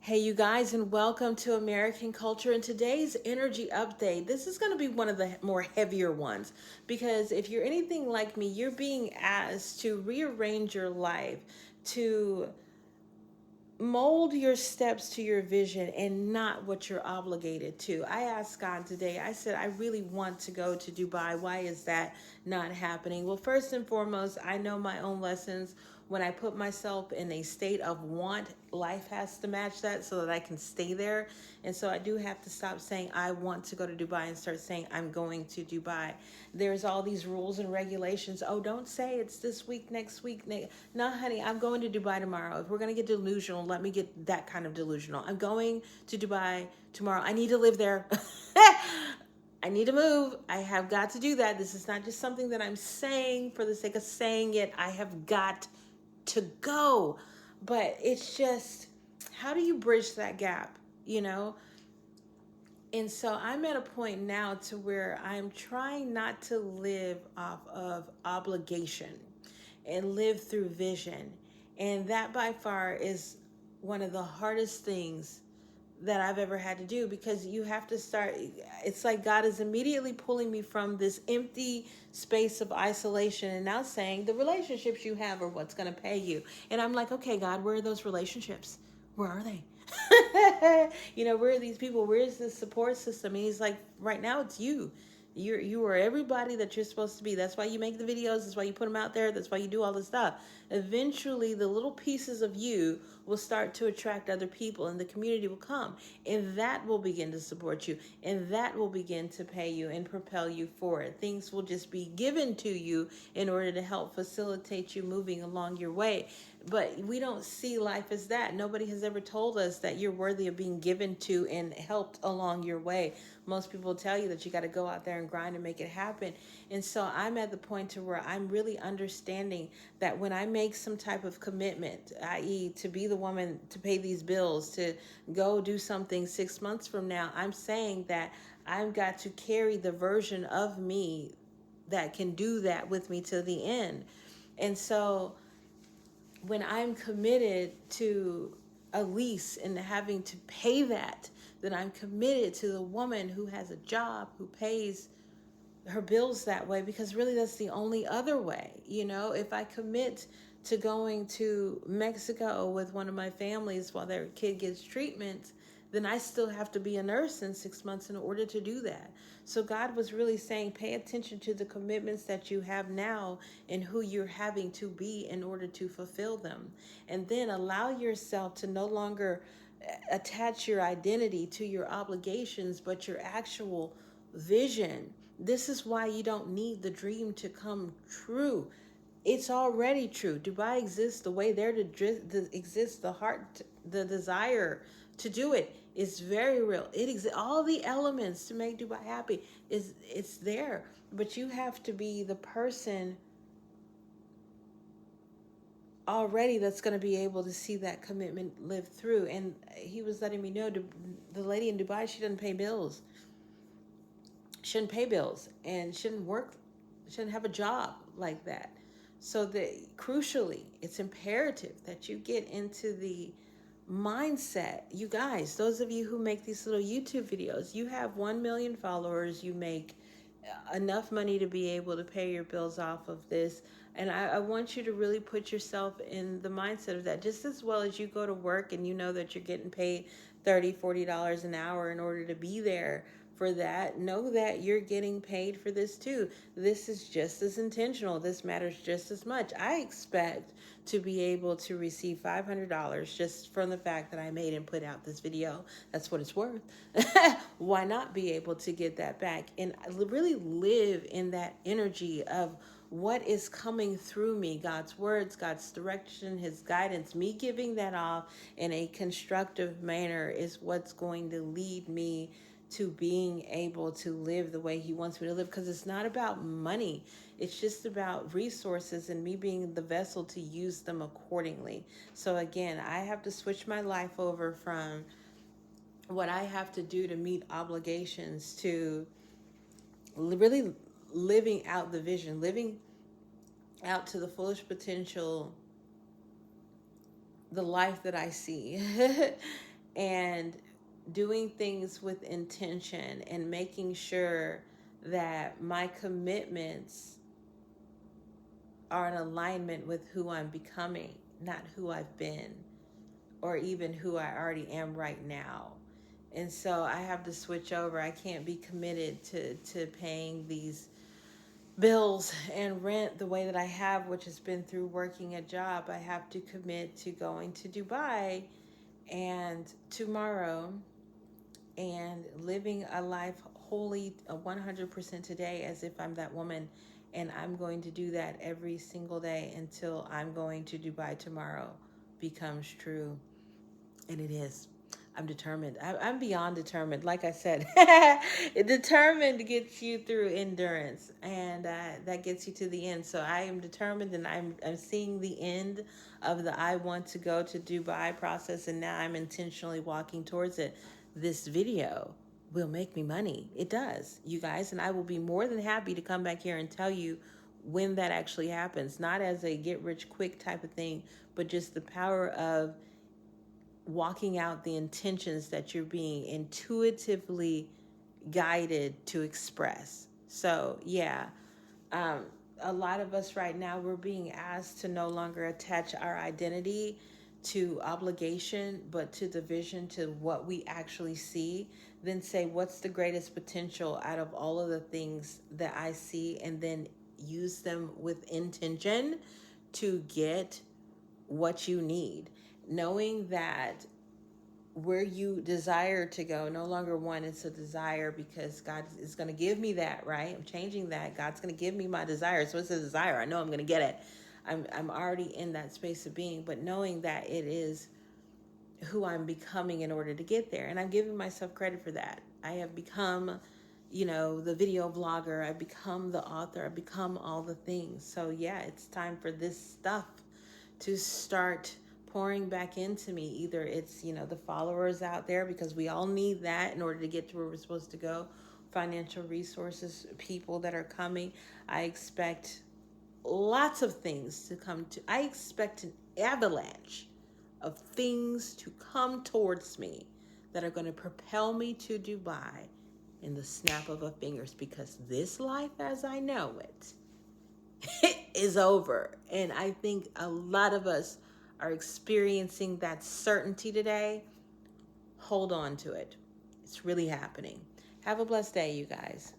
Hey, you guys, and welcome to American Culture. And today's energy update, this is going to be one of the more heavier ones because if you're anything like me, you're being asked to rearrange your life, to mold your steps to your vision and not what you're obligated to. I asked God today, I said, I really want to go to Dubai. Why is that not happening? Well, first and foremost, I know my own lessons. When I put myself in a state of want, life has to match that so that I can stay there. And so I do have to stop saying I want to go to Dubai and start saying I'm going to Dubai. There's all these rules and regulations. Oh, don't say it's this week, next week. No, honey, I'm going to Dubai tomorrow. If we're going to get delusional, let me get that kind of delusional. I'm going to Dubai tomorrow. I need to live there. I need to move. I have got to do that. This is not just something that I'm saying for the sake of saying it. I have got to go. But it's just, how do you bridge that gap? You know, and so I'm at a point now to where I'm trying not to live off of obligation and live through vision. And that by far is one of the hardest things that I've ever had to do because you have to start. It's like God is immediately pulling me from this empty space of isolation and now saying the relationships you have are what's going to pay you. And I'm like, okay, God, where are those relationships? Where are they? Where are these people? Where is this support system? And he's like, right now it's you. You are everybody that you're supposed to be. That's why you make the videos. That's why you put them out there. That's why you do all this stuff. Eventually, the little pieces of you will start to attract other people, and the community will come, and that will begin to support you, and that will begin to pay you and propel you forward. Things will just be given to you in order to help facilitate you moving along your way. But we don't see life as that. Nobody has ever told us that you're worthy of being given to and helped along your way. Most people tell you that you got to go out there and grind and make it happen. And so I'm at the point to where I'm really understanding that when I make some type of commitment, i.e. to be the woman to pay these bills, to go do something 6 months from now, I'm saying that I've got to carry the version of me that can do that with me to the end. And so when I'm committed to a lease and having to pay that, then I'm committed to the woman who has a job, who pays her bills that way, because really that's the only other way. If I commit to going to Mexico with one of my families while their kid gets treatment, then I still have to be a nurse in 6 months in order to do that. So God was really saying, pay attention to the commitments that you have now and who you're having to be in order to fulfill them. And then allow yourself to no longer attach your identity to your obligations, but your actual vision. This is why you don't need the dream to come true. It's already true. Dubai exists the way there to exists. The heart, the desire to do it is very real. It exists. All the elements to make Dubai happy it's there. But you have to be the person already that's going to be able to see that commitment live through. And he was letting me know, the lady in Dubai, she doesn't pay bills. Shouldn't pay bills and shouldn't work, shouldn't have a job like that. So that crucially, it's imperative that you get into the mindset. You guys, those of you who make these little YouTube videos, you have 1 million followers, you make enough money to be able to pay your bills off of this. And I want you to really put yourself in the mindset of that, just as well as you go to work and you know that you're getting paid $30-$40 an hour in order to be there for that. Know that you're getting paid for this too. This is just as intentional. This matters just as much. I expect to be able to receive $500 just from the fact that I made and put out this video. That's what it's worth. Why not be able to get that back and really live in that energy of what is coming through me, God's words, God's direction, his guidance, me giving that off in a constructive manner is what's going to lead me to being able to live the way he wants me to live, because it's not about money. It's just about resources and me being the vessel to use them accordingly. So again, I have to switch my life over from what I have to do to meet obligations to really living out the vision, living out to the fullest potential, the life that I see. and doing things with intention and making sure that my commitments are in alignment with who I'm becoming, not who I've been or even who I already am right now. And so I have to switch over. I can't be committed to paying these bills and rent the way that I have, which has been through working a job. I have to commit to going to Dubai and tomorrow and living a life wholly 100% today as if I'm that woman. And I'm going to do that every single day until I'm going to Dubai tomorrow becomes true. And it is. I'm determined. I'm beyond determined. Like I said, determined gets you through endurance, and that gets you to the end. So I am determined, and I'm seeing the end of the I want to go to Dubai process, and now I'm intentionally walking towards it. This video will make me money. It does, you guys, and I will be more than happy to come back here and tell you when that actually happens. Not as a get rich quick type of thing, but just the power of walking out the intentions that you're being intuitively guided to express. So, yeah, um, a lot of us right now, we're being asked to no longer attach our identity to obligation, but to the vision, to what we actually see. Then say, what's the greatest potential out of all of the things that I see, and then use them with intention to get what you need, knowing that where you desire to go, no longer one, it's a desire, because God is going to give me that, right? I'm changing that. God's going to give me my desire. So it's a desire. I know I'm going to get it. I'm already in that space of being, but knowing that it is who I'm becoming in order to get there. And I'm giving myself credit for that. I have become, the video vlogger. I've become the author. I've become all the things. So yeah, it's time for this stuff to start pouring back into me. Either it's, the followers out there, because we all need that in order to get to where we're supposed to go, financial resources, people that are coming. I expect lots of things to come to. I expect an avalanche of things to come towards me that are going to propel me to Dubai in the snap of a fingers, because this life as I know it is over. And I think a lot of us are experiencing that certainty today. Hold on to it. It's really happening. Have a blessed day, you guys.